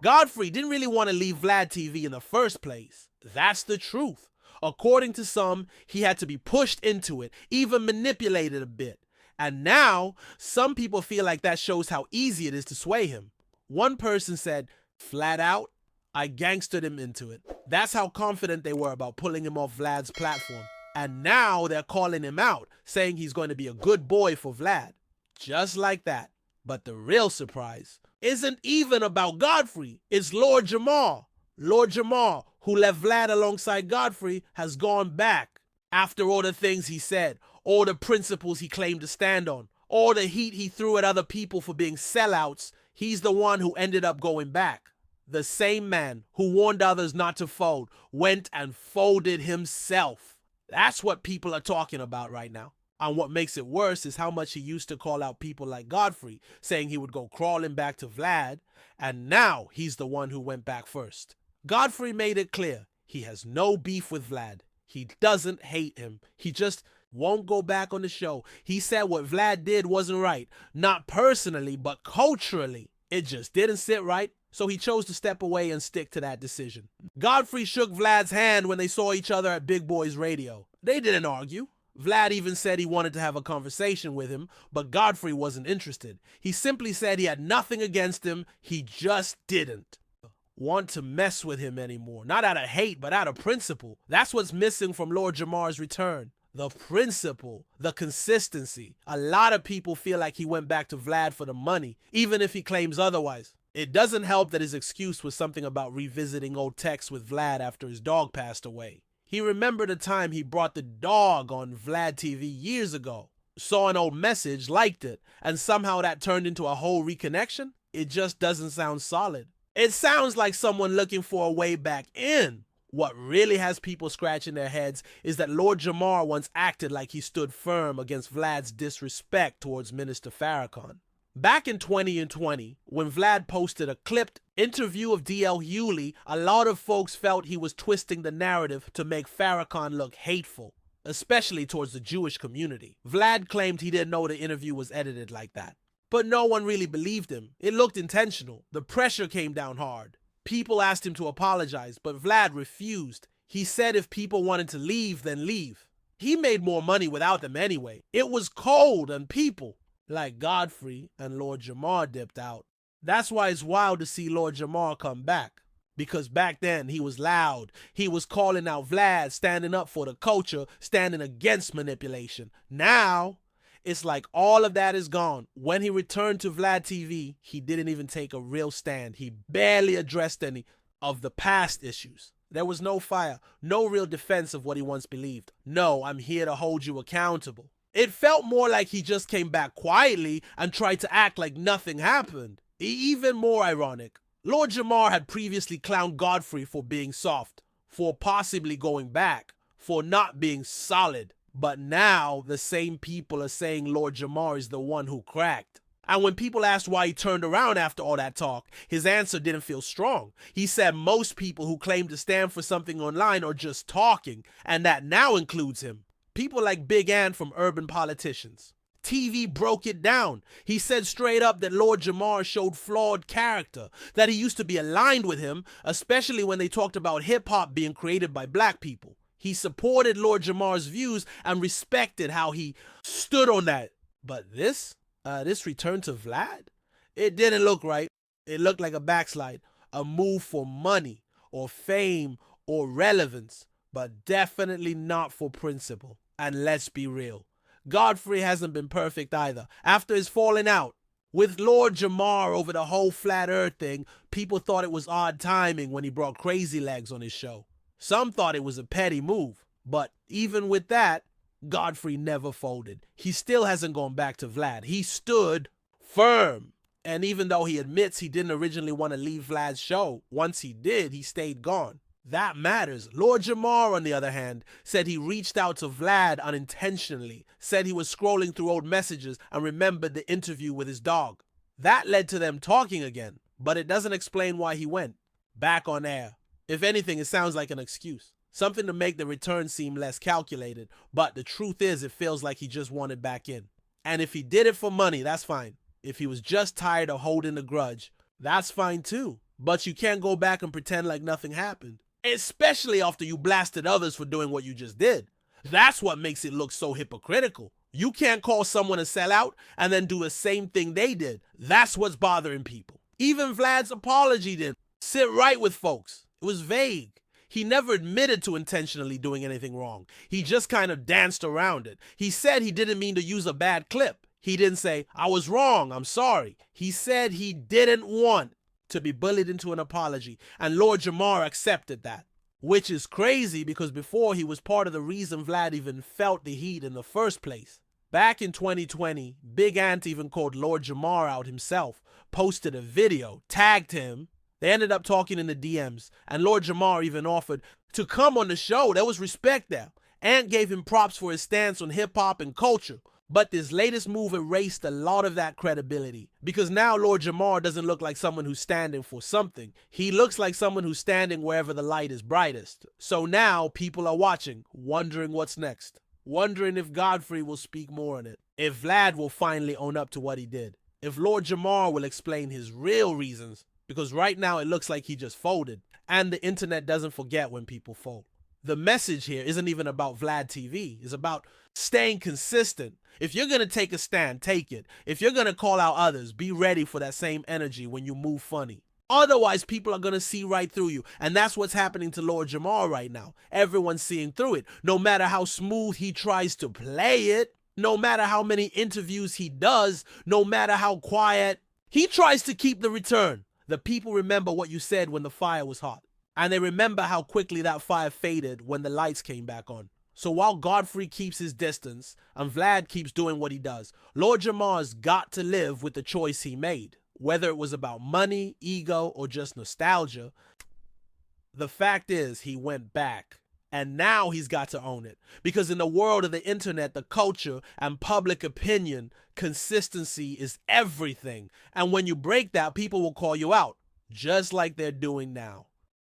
Godfrey didn't really want to leave VladTV in the first place. That's the truth. According to some, he had to be pushed into it, even manipulated a bit. And now, some people feel like that shows how easy it is to sway him. One person said, flat out, I gangstered him into it. That's how confident they were about pulling him off Vlad's platform. And now they're calling him out, saying he's going to be a good boy for Vlad. Just like that. But the real surprise isn't even about Godfrey. It's Lord Jamar. Lord Jamar, who left Vlad alongside Godfrey, has gone back after all the things he said, all the principles he claimed to stand on, all the heat he threw at other people for being sellouts. He's the one who ended up going back. The same man who warned others not to fold went and folded himself. That's what people are talking about right now. And what makes it worse is how much he used to call out people like Godfrey, saying he would go crawling back to Vlad, and now he's the one who went back first. Godfrey made it clear he has no beef with Vlad. He doesn't hate him. He just won't go back on the show. He said what Vlad did wasn't right. Not personally, but culturally. It just didn't sit right, so he chose to step away and stick to that decision. Godfrey shook Vlad's hand when they saw each other at Big Boy's radio. They didn't argue. Vlad even said he wanted to have a conversation with him, but Godfrey wasn't interested. He simply said he had nothing against him, he just didn't want to mess with him anymore. Not out of hate, but out of principle. That's what's missing from Lord Jamar's return. The principle, the consistency. A lot of people feel like he went back to Vlad for the money, even if he claims otherwise. It doesn't help that his excuse was something about revisiting old texts with Vlad after his dog passed away. He remembered a time he brought the dog on VladTV years ago, saw an old message, liked it, and somehow that turned into a whole reconnection? It just doesn't sound solid. It sounds like someone looking for a way back in. What really has people scratching their heads is that Lord Jamar once acted like he stood firm against Vlad's disrespect towards Minister Farrakhan. Back in 2020, when Vlad posted a clipped interview of D.L. Hewley, a lot of folks felt he was twisting the narrative to make Farrakhan look hateful, especially towards the Jewish community. Vlad claimed he didn't know the interview was edited like that. But no one really believed him. It looked intentional. The pressure came down hard. People asked him to apologize, but Vlad refused. He said if people wanted to leave, then leave. He made more money without them anyway. It was cold and people like Godfrey and Lord Jamar dipped out. That's why it's wild to see Lord Jamar come back. Because back then he was loud. He was calling out Vlad, standing up for the culture, standing against manipulation. Now, it's like all of that is gone. When he returned to VladTV, he didn't even take a real stand. He barely addressed any of the past issues. There was no fire, no real defense of what he once believed. No, I'm here to hold you accountable. It felt more like he just came back quietly and tried to act like nothing happened. Even more ironic, Lord Jamar had previously clowned Godfrey for being soft, for possibly going back, for not being solid. But now the same people are saying Lord Jamar is the one who cracked. And when people asked why he turned around after all that talk, his answer didn't feel strong. He said most people who claim to stand for something online are just talking, and that now includes him. People like Big Ann from Urban Politicians. TV broke it down. He said straight up that Lord Jamar showed flawed character, that he used to be aligned with him, especially when they talked about hip-hop being created by black people. He supported Lord Jamar's views and respected how he stood on that. But this return to Vlad? It didn't look right. It looked like a backslide, a move for money or fame or relevance, but definitely not for principle. And let's be real, Godfrey hasn't been perfect either. After his falling out with Lord Jamar over the whole flat earth thing, people thought it was odd timing when he brought Crazy Legs on his show. Some thought it was a petty move, but even with that, Godfrey never folded. He still hasn't gone back to Vlad. He stood firm. And even though he admits he didn't originally want to leave Vlad's show, once he did, he stayed gone. That matters. Lord Jamar, on the other hand, said he reached out to Vlad unintentionally, said he was scrolling through old messages and remembered the interview with his dog. That led to them talking again, but it doesn't explain why he went back on air. If anything, it sounds like an excuse. Something to make the return seem less calculated, but the truth is it feels like he just wanted back in. And if he did it for money, that's fine. If he was just tired of holding a grudge, that's fine too. but you can't go back and pretend like nothing happened, especially after you blasted others for doing what you just did. That's what makes it look so hypocritical. You can't call someone a sellout and then do the same thing they did. That's what's bothering people. Even Vlad's apology didn't sit right with folks. It was vague. He never admitted to intentionally doing anything wrong. He just kind of danced around it. He said he didn't mean to use a bad clip. He didn't say, I was wrong, I'm sorry. He said he didn't want to be bullied into an apology, and Lord Jamar accepted that. Which is crazy because before he was part of the reason Vlad even felt the heat in the first place. Back in 2020, Big Ant even called Lord Jamar out himself, posted a video, tagged him. They ended up talking in the DMs, and Lord Jamar even offered to come on the show. There was respect there. Ant gave him props for his stance on hip-hop and culture. But this latest move erased a lot of that credibility, because now Lord Jamar doesn't look like someone who's standing for something. He looks like someone who's standing wherever the light is brightest. So now people are watching, wondering what's next. Wondering if Godfrey will speak more on it. If Vlad will finally own up to what he did. If Lord Jamar will explain his real reasons. Because right now it looks like he just folded. And the internet doesn't forget when people fold. The message here isn't even about VladTV. It's about staying consistent. If you're going to take a stand, take it. If you're going to call out others, be ready for that same energy when you move funny. Otherwise, people are going to see right through you. And that's what's happening to Lord Jamar right now. Everyone's seeing through it. No matter how smooth he tries to play it, no matter how many interviews he does, no matter how quiet, he tries to keep the return. The people remember what you said when the fire was hot. And they remember how quickly that fire faded when the lights came back on. So while Godfrey keeps his distance and Vlad keeps doing what he does, Lord Jamar's got to live with the choice he made. Whether it was about money, ego, or just nostalgia, the fact is he went back. And now he's got to own it. Because in the world of the internet, the culture and public opinion, consistency is everything. And when you break that, people will call you out, just like they're doing now.